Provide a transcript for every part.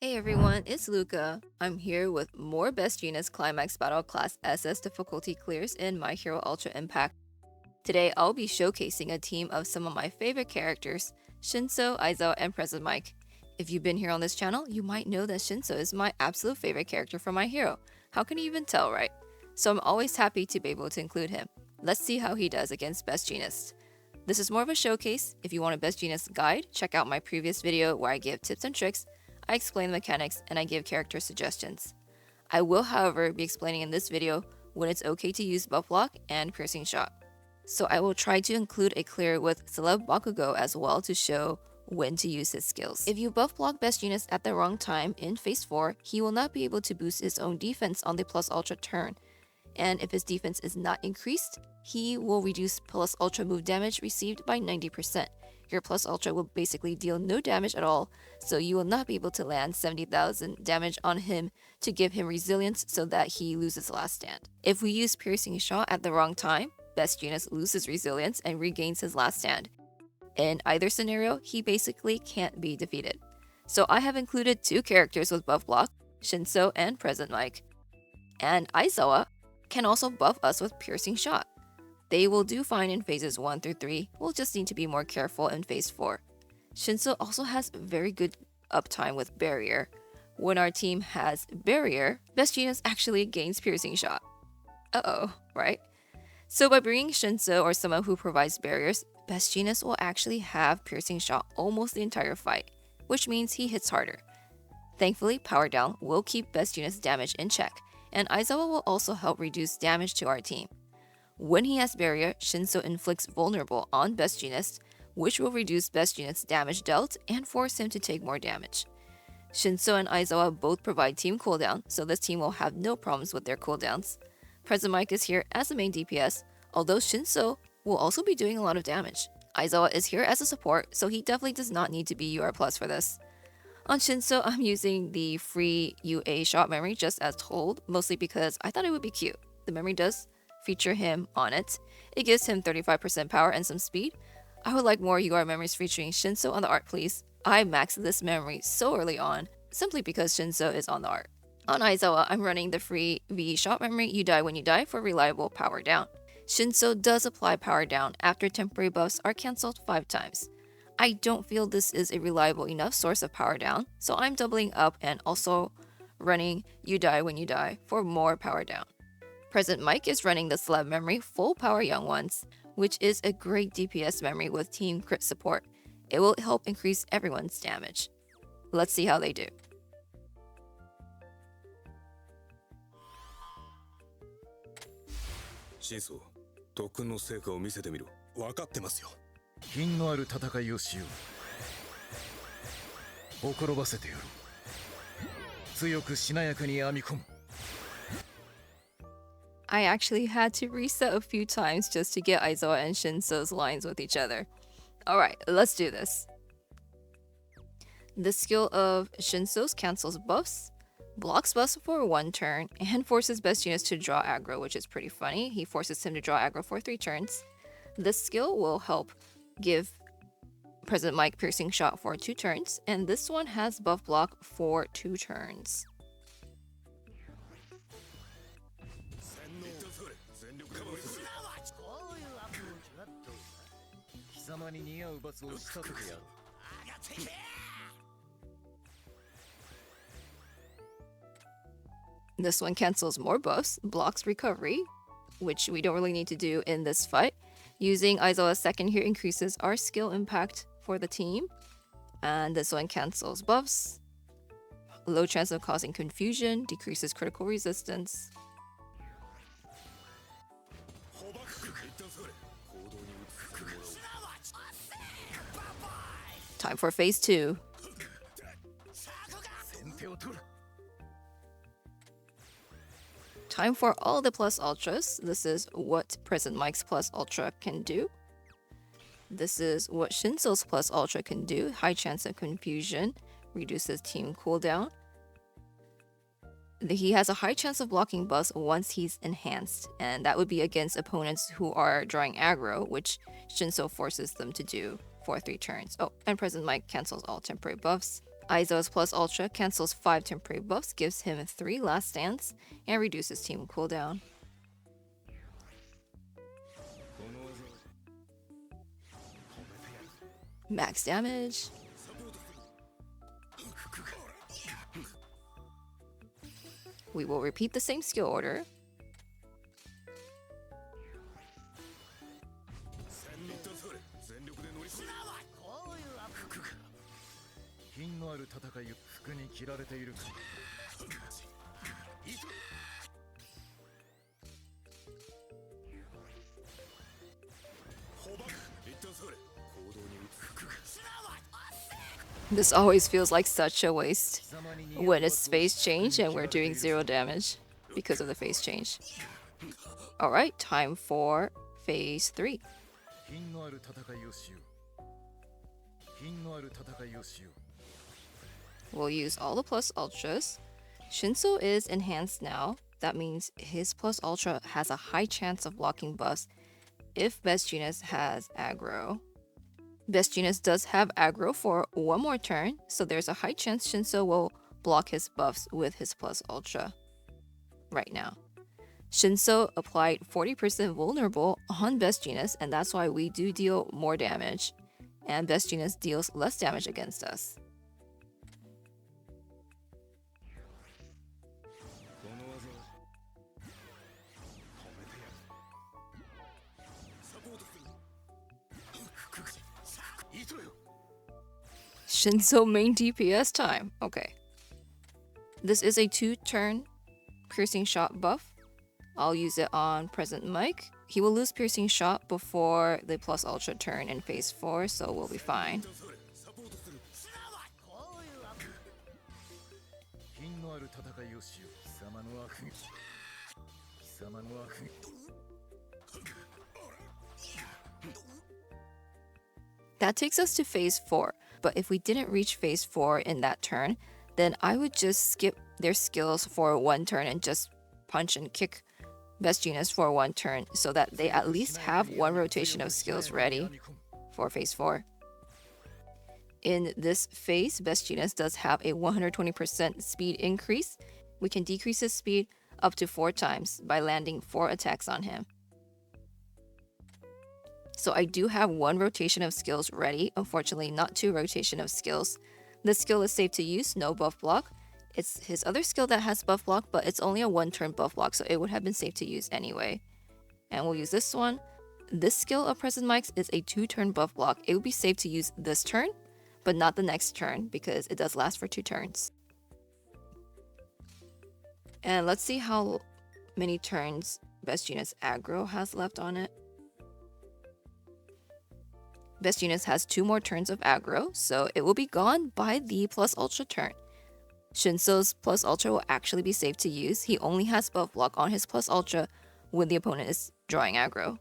Hey everyone, it's Luca. I'm here with more Best Jeanist Climax Battle Class SS difficulty clears in My Hero Ultra Impact. Today I'll be showcasing a team of some of my favorite characters, Shinsou, Aizawa, and Present Mike. If you've been here on this channel, you might know that Shinsou is my absolute favorite character from My Hero. How can you even tell, right? So I'm always happy to be able to include him. Let's see how he does against Best Jeanist. This is more of a showcase. If you want a Best Jeanist guide, check out my previous video where I give tips and tricks, I explain the mechanics, and I give character suggestions. I will, however, be explaining in this video when it's okay to use buff block and piercing shot. So I will try to include a clear with Celeb Bakugo as well to show when to use his skills. If you buff block Best Jeanist at the wrong time in phase 4, he will not be able to boost his own defense on the plus ultra turn. And if his defense is not increased, he will reduce plus ultra move damage received by 90%. Your plus ultra will basically deal no damage at all, so you will not be able to land 70,000 damage on him to give him resilience so that he loses last stand. If we use piercing shot at the wrong time, Best Jeanist loses resilience and regains his last stand. In either scenario, he basically can't be defeated. So I have included two characters with buff block, Shinsou and Present Mike. And Aizawa can also buff us with piercing shot. They will do fine in phases 1 through 3, we'll just need to be more careful in phase 4. Shinsou also has very good uptime with barrier. When our team has barrier, Best Jeanist actually gains piercing shot. Uh-oh, right? So by bringing Shinsou or someone who provides barriers, Best Jeanist will actually have piercing shot almost the entire fight, which means he hits harder. Thankfully, power down will keep Best Jeanist's damage in check, and Aizawa will also help reduce damage to our team. When he has barrier, Shinsou inflicts vulnerable on Best Jeanist, which will reduce Best Jeanist's damage dealt and force him to take more damage. Shinsou and Aizawa both provide team cooldown, so this team will have no problems with their cooldowns. Present Mike is here as the main DPS, although Shinsou will also be doing a lot of damage. Aizawa is here as a support, so he definitely does not need to be UR+ for this. On Shinsou, I'm using the free UA shot memory just as told, mostly because I thought it would be cute. The memory does feature him on it. It gives him 35% power and some speed. I would like more UR memories featuring Shinsou on the art, please. I maxed this memory so early on, simply because Shinsou is on the art. On Aizawa, I'm running the free VE shot memory You Die When You Die for reliable power down. Shinsou does apply power down after temporary buffs are cancelled 5 times. I don't feel this is a reliable enough source of power down, so I'm doubling up and also running You Die When You Die for more power down. Present Mike is running the Celeb memory Full Power Young Ones, which is a great DPS memory with team crit support. It will help increase everyone's damage. Let's see how they do. Shinsou, 特訓の成果を見せてみろ。分かってますよ。品のある戦いをしよう。ほころばせてやろう。強くしなやかに編み込む。I actually had to reset a few times just to get Aizawa and Shinsou's lines with each other. Alright, let's do this. The skill of Shinsou's cancels buffs, blocks buffs for 1 turn, and forces Best Jeanist to draw aggro, which is pretty funny. He forces him to draw aggro for 3 turns. This skill will help give Present Mike piercing shot for 2 turns, and this one has buff block for 2 turns. This one cancels more buffs, blocks recovery, which we don't really need to do in this fight. Using Aizawa's second here increases our skill impact for the team. And this one cancels buffs. Low chance of causing confusion, decreases critical resistance. Time for phase 2. Time for all the plus ultras. This is what Present Mike's plus ultra can do. This is what Shinsou's plus ultra can do. High chance of confusion, reduces team cooldown. He has a high chance of blocking buffs once he's enhanced, and that would be against opponents who are drawing aggro, which Shinsou forces them to do for 3 turns. Oh, and Present Mike cancels all temporary buffs. Aizo's plus ultra cancels 5 temporary buffs, gives him 3 last stands, and reduces team cooldown. Max damage. We will repeat the same skill order. This always feels like such a waste when it's phase change and we're doing 0 damage because of the phase change. Alright, time for phase 3. We'll use all the plus ultras. Shinsou is enhanced now. That means his plus ultra has a high chance of blocking buffs if Best Jeanist has aggro. Best Jeanist does have aggro for 1 more turn, so there's a high chance Shinsou will block his buffs with his plus ultra right now. Shinsou applied 40% vulnerable on Best Jeanist, and that's why we do deal more damage, and Best Jeanist deals less damage against us. Shinsou main DPS time. Okay. This is a 2-turn piercing shot buff. I'll use it on present Mike. He will lose piercing shot before the plus ultra turn in phase 4, so we'll be fine. That takes us to phase 4. But if we didn't reach phase 4 in that turn, then I would just skip their skills for 1 turn and just punch and kick Best Jeanist for 1 turn so that they at least have 1 rotation of skills ready for phase 4. In this phase, Best Jeanist does have a 120% speed increase. We can decrease his speed up to 4 times by landing 4 attacks on him. So I do have 1 rotation of skills ready, unfortunately not 2 rotation of skills. This skill is safe to use, no buff block. It's his other skill that has buff block, but it's only a 1-turn buff block, so it would have been safe to use anyway. And we'll use this one. This skill of Present Mike's is a 2-turn buff block. It would be safe to use this turn, but not the next turn because it does last for 2 turns. And let's see how many turns Best Jeanist aggro has left on it. Best Jeanist has 2 more turns of aggro, so it will be gone by the plus ultra turn. Shinsou's plus ultra will actually be safe to use. He only has buff block on his plus ultra when the opponent is drawing aggro.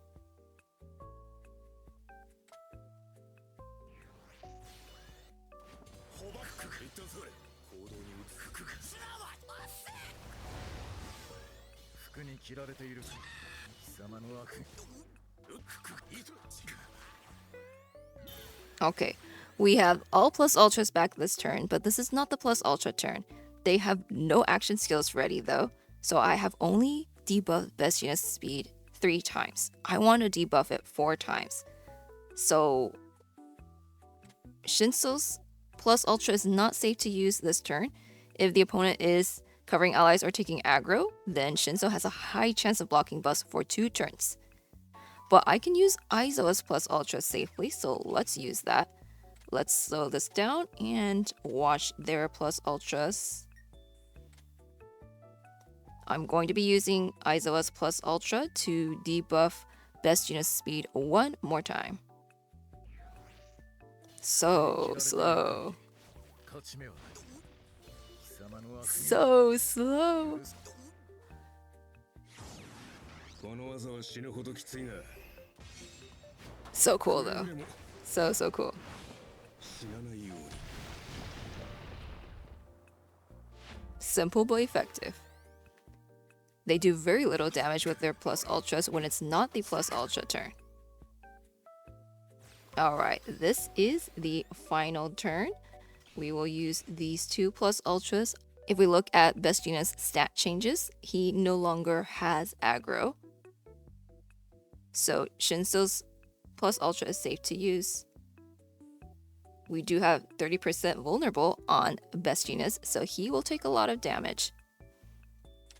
Okay, we have all plus ultras back this turn, but this is not the plus ultra turn. They have no action skills ready though, so I have only debuffed Best Jeanist speed 3 times. I want to debuff it 4 times. So Shinsou's plus ultra is not safe to use this turn. If the opponent is covering allies or taking aggro, then Shinsou has a high chance of blocking buffs for 2 turns. But I can use Aizo's plus ultra safely, so let's use that. Let's slow this down and watch their plus ultras. I'm going to be using Aizo's plus ultra to debuff Best Jeanist speed 1 more time. So slow. So slow. So cool though. So cool. Simple but effective. They do very little damage with their plus ultras when it's not the plus ultra turn. Alright, this is the final turn. we will use these 2 plus ultras. If we look at Best Jeanist stat changes, he no longer has aggro. So Shinsou's plus ultra is safe to use. We do have 30% vulnerable on Best Jeanist, so he will take a lot of damage.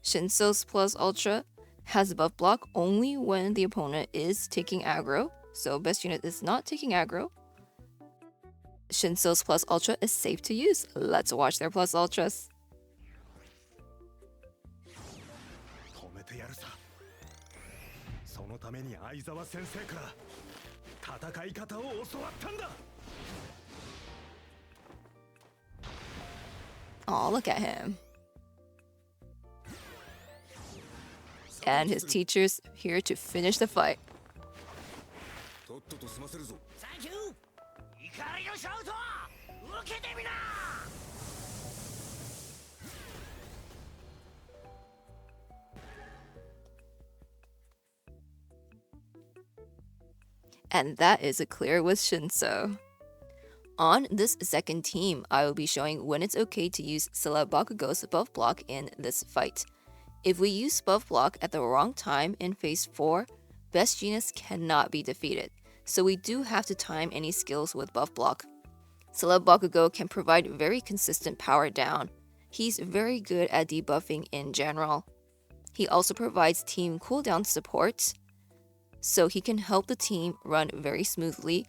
Shinsou's plus ultra has buff block only when the opponent is taking aggro, so Best Jeanist is not taking aggro. Shinsou's plus ultra is safe to use. Let's watch their plus ultras. Oh, look at him. And his teacher's here to finish the fight. And that is a clear with Shinsou. On this second team, I will be showing when it's okay to use Celeb Bakugo's buff block in this fight. If we use buff block at the wrong time in phase 4, Best Jeanist cannot be defeated, so we do have to time any skills with buff block. Celeb Bakugo can provide very consistent power down. He's very good at debuffing in general. He also provides team cooldown support, so he can help the team run very smoothly.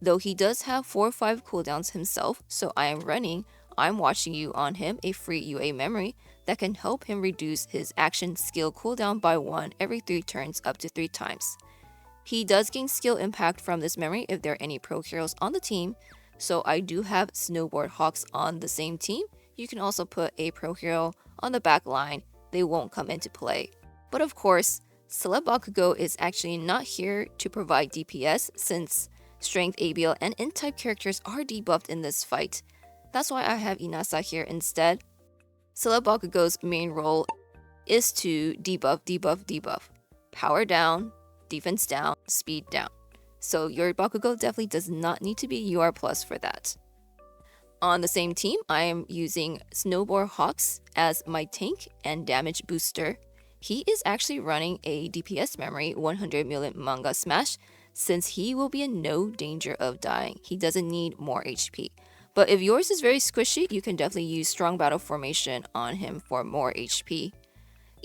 Though he does have 4 or 5 cooldowns himself, so I'm watching you on him a free UA memory that can help him reduce his action skill cooldown by 1 every 3 turns up to 3 times. He does gain skill impact from this memory if there are any pro heroes on the team, so I do have Snowboard Hawks on the same team. You can also put a pro hero on the back line, they won't come into play. But of course, Celeb Bakugo is actually not here to provide DPS since Strength, ABL, and N-type characters are debuffed in this fight. That's why I have Inasa here instead. Celeb Bakugo's main role is to debuff. Power down, defense down, speed down. So your Bakugo definitely does not need to be UR plus for that. On the same team, I am using Snowboard Hawks as my tank and damage booster. He is actually running a DPS memory 100 million manga smash since he will be in no danger of dying. He doesn't need more HP. But if yours is very squishy, you can definitely use Strong Battle Formation on him for more HP.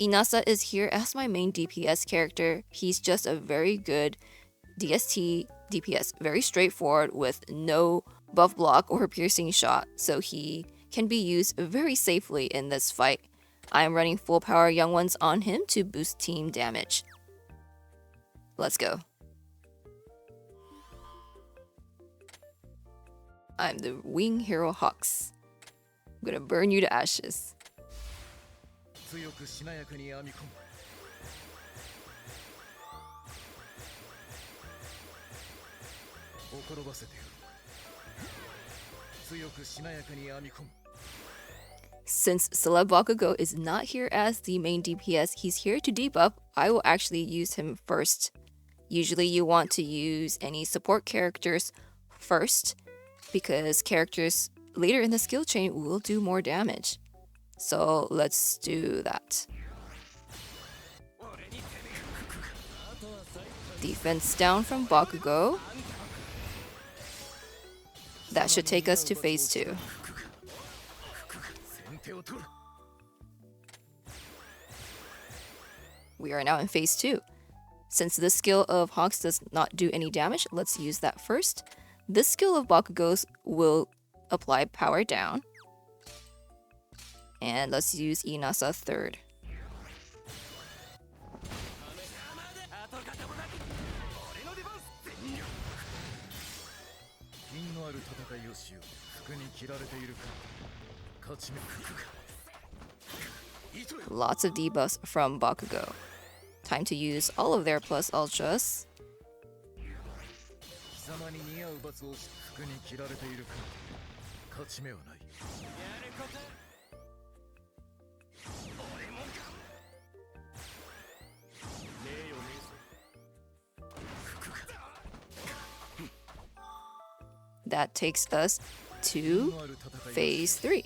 Inasa is here as my main DPS character. He's just a very good DST DPS, very straightforward with no buff block or piercing shot, so he can be used very safely in this fight. I am running full power Young Ones on him to boost team damage. Let's go. I'm the Wing Hero Hawks. I'm gonna burn you to ashes. Since Celeb Bakugo is not here as the main DPS, he's here to debuff, I will actually use him first. Usually you want to use any support characters first, because characters later in the skill chain will do more damage. So let's do that. Defense down from Bakugo. That should take us to phase 2. We are now in phase 2. Since this skill of Hawks does not do any damage, let's use that first. This skill of Bakugo's will apply power down. And let's use Inasa third. Lots of debuffs from Bakugo. Time to use all of their plus ultras. That takes us to phase 3.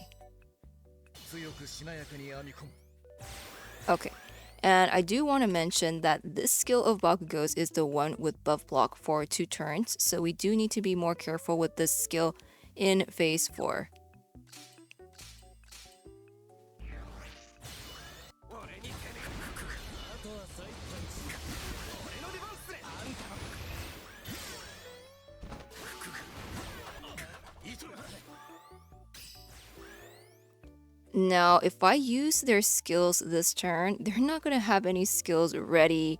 Okay, and I do want to mention that this skill of Bakugo's is the one with buff block for 2 turns, so we do need to be more careful with this skill in phase 4. Now, if I use their skills this turn, they're not going to have any skills ready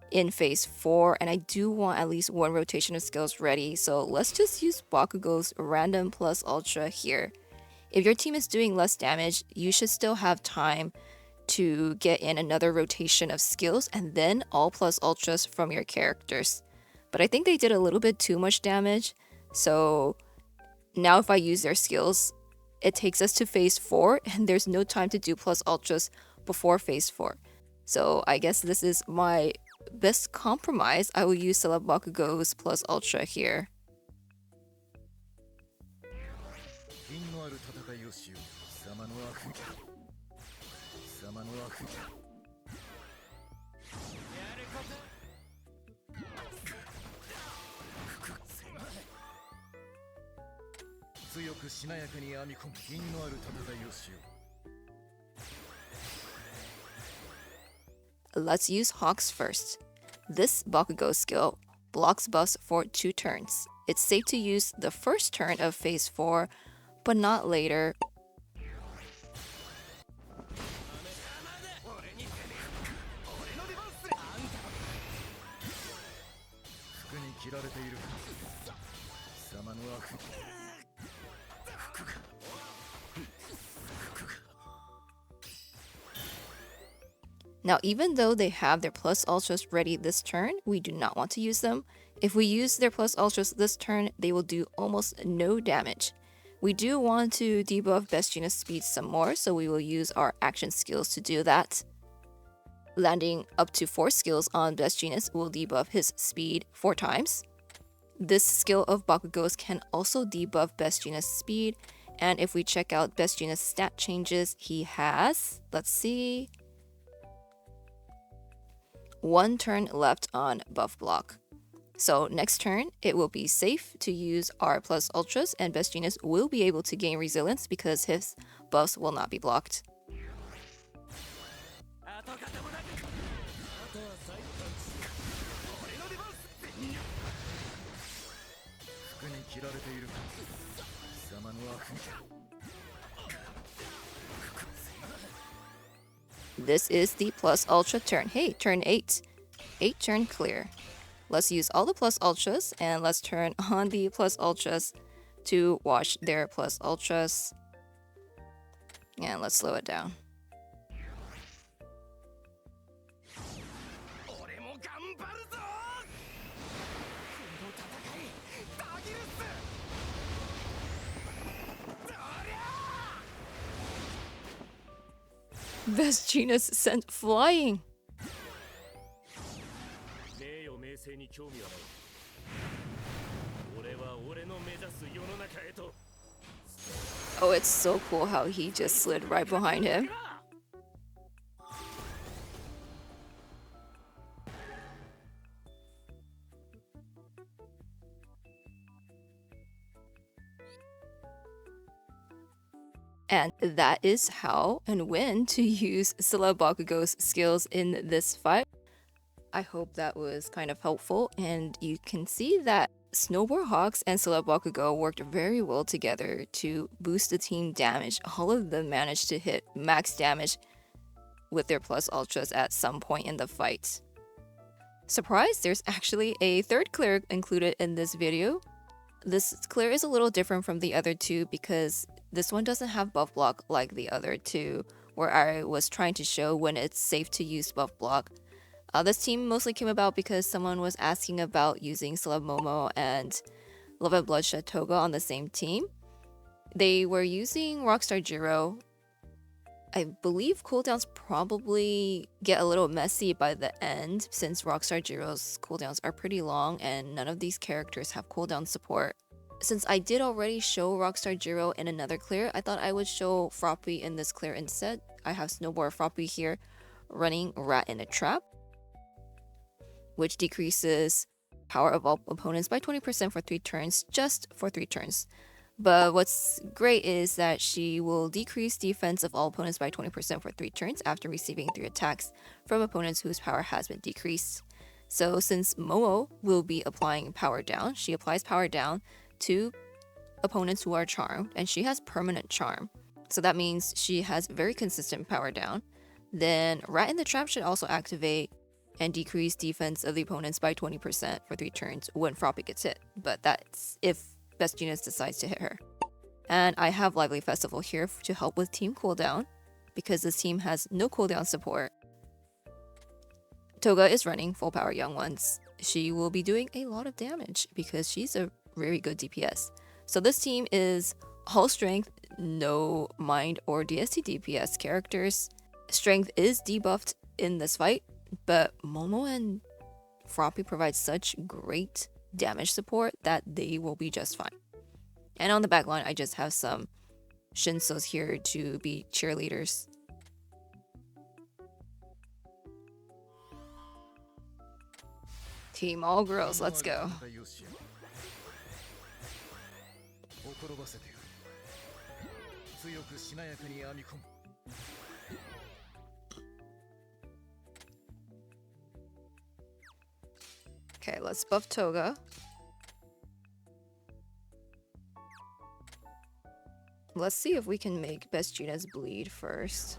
in phase 4, and I do want at least 1 rotation of skills ready, so let's just use Bakugo's random plus ultra here. If your team is doing less damage, you should still have time to get in another rotation of skills and then all plus ultras from your characters. But I think they did a little bit too much damage, so now if I use their skills, it takes us to phase 4 and there's no time to do plus ultras before phase 4. So I guess this is my best compromise. I will use Celeb Bakugo's plus ultra here. Let's use Hawks first. This Bakugo skill blocks buffs for 2 turns. It's safe to use the first turn of phase 4, but not later. Now, even though they have their plus ultras ready this turn, we do not want to use them. If we use their plus ultras this turn, they will do almost no damage. We do want to debuff Best Jeanist speed some more, so we will use our action skills to do that. Landing up to 4 skills on Best Jeanist will debuff his speed 4 times. This skill of Bakugo's can also debuff Best Jeanist speed, and if we check out Best Jeanist stat changes, he has, let's see, 1 turn left on buff block. So next turn, it will be safe to use our plus ultras and Best Jeanist will be able to gain resilience because his buffs will not be blocked. This is the plus ultra turn. Hey, turn 8. 8 turn clear. Let's use all the plus ultras and let's turn on the plus ultras to wash their plus ultras. And let's slow it down. Best Jeanist sent flying. Oh, it's so cool how he just slid right behind him. And that is how and when to use Celeb Bakugo's skills in this fight. I hope that was kind of helpful, and you can see that Snowboard Hawks and Celeb Bakugo worked very well together to boost the team damage. All of them managed to hit max damage with their plus ultras at some point in the fight. Surprise, there's actually a third clear included in this video. This clear is a little different from the other two because this one doesn't have buff block like the other two, where I was trying to show when it's safe to use buff block. This team mostly came about because someone was asking about using Celeb Momo and Love and Bloodshed Toga on the same team. They were using Rockstar Jiro. I believe cooldowns probably get a little messy by the end since Rockstar Jiro's cooldowns are pretty long and none of these characters have cooldown support. since I did already show Rockstar Jiro in another clear, I thought I would show Froppy in this clear instead. I have Snowboard Froppy here running Rat in a Trap, which decreases power of all opponents by 20% for 3 turns, just for 3 turns. But what's great is that she will decrease defense of all opponents by 20% for 3 turns after receiving 3 attacks from opponents whose power has been decreased. So since Momo will be applying power down, she applies power down to opponents who are charmed, and she has permanent charm. So that means she has very consistent power down. Then Rat in the Trap should also activate and decrease defense of the opponents by 20% for 3 turns when Froppy gets hit. But that's if Best Jeanist decides to hit her. And I have Lively Festival here to help with team cooldown, because this team has no cooldown support. Toga is running full power Young Ones. She will be doing a lot of damage because she's a very good DPS. So this team is all strength, no mind or DST DPS characters. Strength is debuffed in this fight, but Momo and Froppy provide such great damage support that they will be just fine. And on the back line, I just have some Shinsous here to be cheerleaders. Team all girls, let's go. Okay, let's buff Toga. Let's see if we can make Best Jeanist bleed first.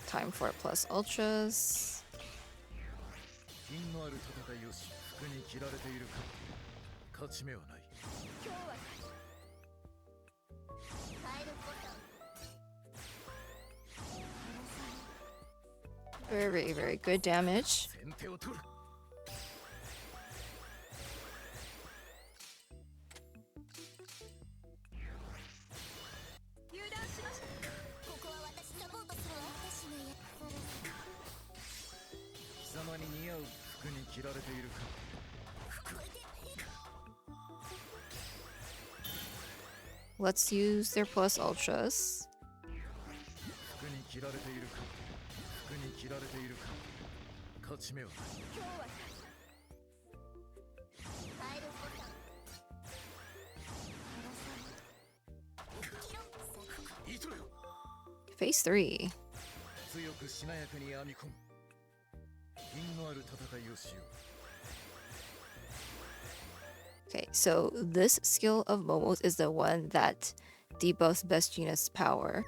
Time for plus ultras. Very, very good damage. Let's use their plus ultras. Phase 3. Okay, so this skill of Momo's is the one that debuffs Best Jeanist's power.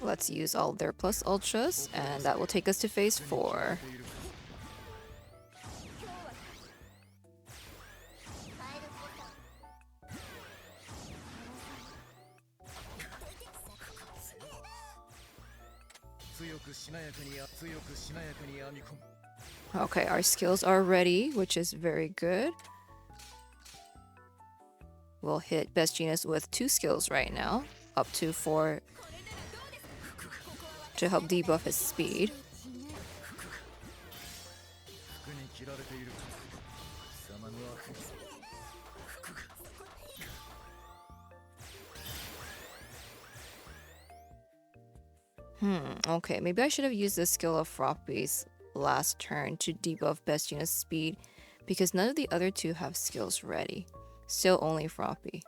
Let's use all their plus ultras, and that will take us to phase 4. Okay, our skills are ready, which is very good. We'll hit Best Jeanist with 2 skills right now, up to 4 to help debuff his speed. Okay, maybe I should have used the skill of Froppy's last turn to debuff Best Jeanist's speed, because none of the other two have skills ready. Still only Froppy.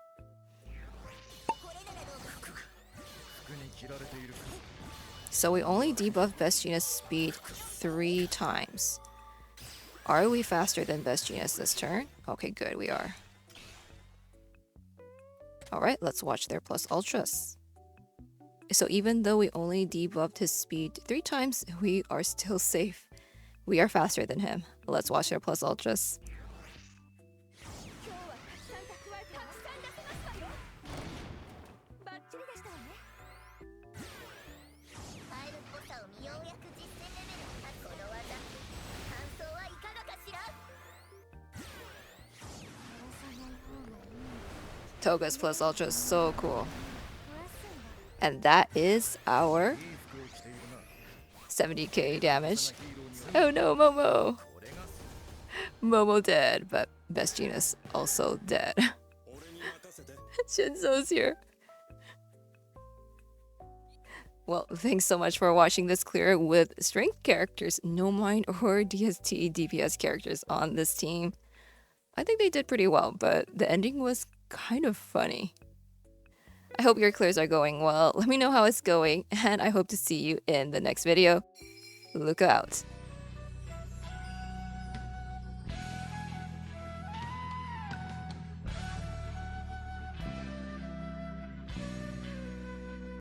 So we only debuffed Best Jeanist speed 3 times. Are we faster than Best Jeanist this turn? Okay, good, we are. Alright, let's watch their plus ultras. So even though we only debuffed his speed 3 times, we are still safe. We are faster than him. Let's watch their plus ultras. Toga's plus ultra is so cool. And that is our 70k damage. Oh no, Momo! Momo dead, but Best Jeanist also dead. Shinsou's here. Well, thanks so much for watching this clear with strength characters, no mind or DST DPS characters on this team. I think they did pretty well, but the ending was kind of funny. I hope your clears are going well. Let me know how it's going, and I hope to see you in the next video. Luca out.